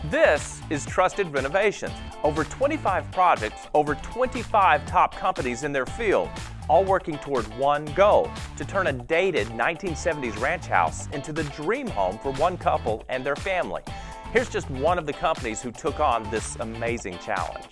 This is Trusted Renovations. Over 25 projects, over 25 top companies in their field, all working toward one goal, to turn a dated 1970s ranch house into the dream home for one couple and their family. Here's just one of the companies who took on this amazing challenge.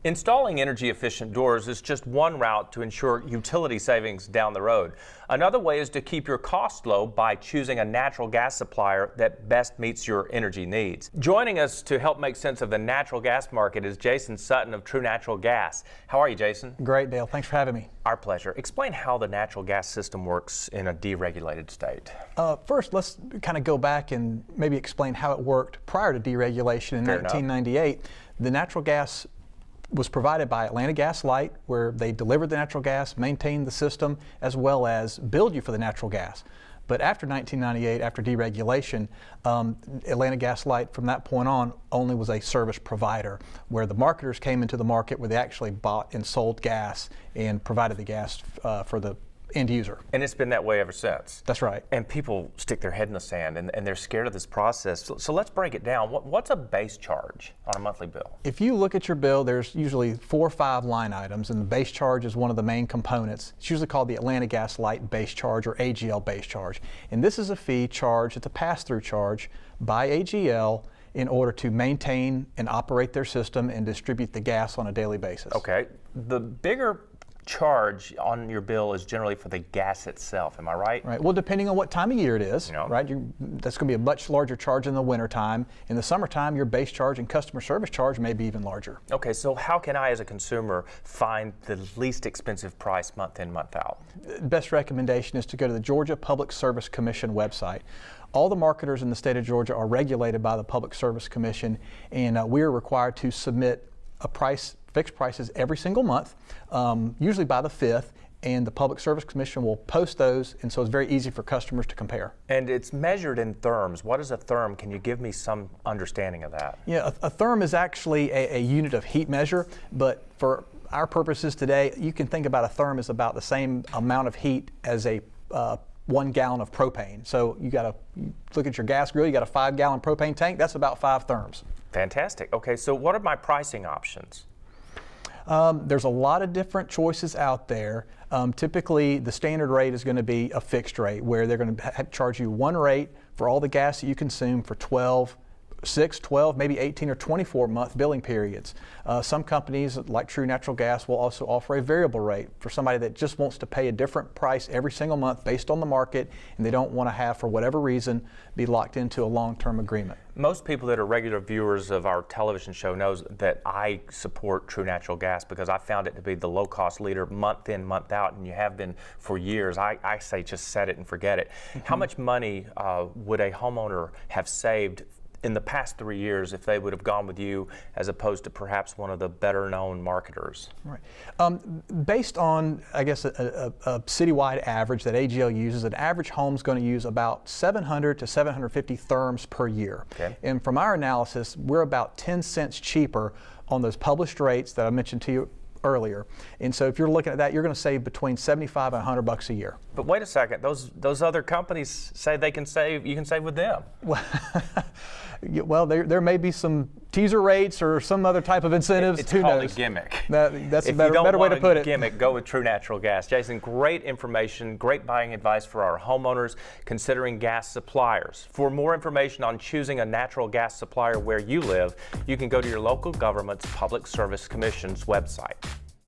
Installing energy-efficient doors is just one route to ensure utility savings down the road. Another way is to keep your costs low by choosing a natural gas supplier that best meets your energy needs. Joining us to help make sense of the natural gas market is Jason Sutton of True Natural Gas. How are you, Jason? Great, Dale. Thanks for having me. Our pleasure. Explain how the natural gas system works in a deregulated state. First, let's kind of go back and maybe explain how it worked prior to deregulation in 1998. The natural gas was provided by Atlanta Gas Light, where they delivered the natural gas, maintained the system, as well as billed you for the natural gas. But after 1998, after deregulation, Atlanta Gas Light from that point on only was a service provider, where the marketers came into the market where they actually bought and sold gas and provided the gas for the end user. And it's been that way ever since. That's right. And people stick their head in the sand and they're scared of this process. So let's break it down. What's a base charge on a monthly bill? If you look at your bill, there's usually 4 or 5 line items, and the base charge is one of the main components. It's usually called the Atlanta Gas Light base charge, or AGL base charge. And this is a fee charged, it's a pass-through charge by AGL in order to maintain and operate their system and distribute the gas on a daily basis. Okay. The bigger charge on your bill is generally for the gas itself, am I right? Right. Well, depending on what time of year it is, right? That's going to be a much larger charge in the wintertime. In the summertime, your base charge and customer service charge may be even larger. Okay, so how can I, as a consumer, find the least expensive price month in, month out? Best recommendation is to go to the Georgia Public Service Commission website. All the marketers in the state of Georgia are regulated by the Public Service Commission, and we are required to submit a fixed prices every single month, usually by the 5th, and the Public Service Commission will post those, and so it's very easy for customers to compare. And it's measured in therms. What is a therm? Can you give me some understanding of that? Yeah, a therm is actually a unit of heat measure, but for our purposes today, you can think about a therm as about the same amount of heat as a 1 gallon of propane. So you look at your gas grill, you got a 5-gallon propane tank, that's about 5 therms. Fantastic. Okay, so what are my pricing options? There's a lot of different choices out there. Typically, the standard rate is going to be a fixed rate, where they're going to charge you one rate for all the gas that you consume for 6, 12, maybe 18 or 24 month billing periods. Some companies like True Natural Gas will also offer a variable rate for somebody that just wants to pay a different price every single month based on the market, and they don't want to have, for whatever reason, be locked into a long-term agreement. Most people that are regular viewers of our television show knows that I support True Natural Gas because I found it to be the low-cost leader month in, month out, and you have been for years. I say just set it and forget it. How much money would a homeowner have saved in the past 3 years if they would have gone with you as opposed to perhaps one of the better known marketers? Right. Based on, I guess, a citywide average that AGL uses, an average home is going to use about 700 to 750 therms per year. Okay. And from our analysis, we're about 10 cents cheaper on those published rates that I mentioned to you earlier. And so if you're looking at that, you're going to save between $75 and $100 a year. But wait a second, those other companies say you can save with them. Well, there may be some teaser rates or some other type of incentives. It's Who called knows? a gimmick. That's a better way to put it. Gimmick, go with True Natural Gas. Jason, great information, great buying advice for our homeowners considering gas suppliers. For more information on choosing a natural gas supplier where you live, you can go to your local government's Public Service Commission's website.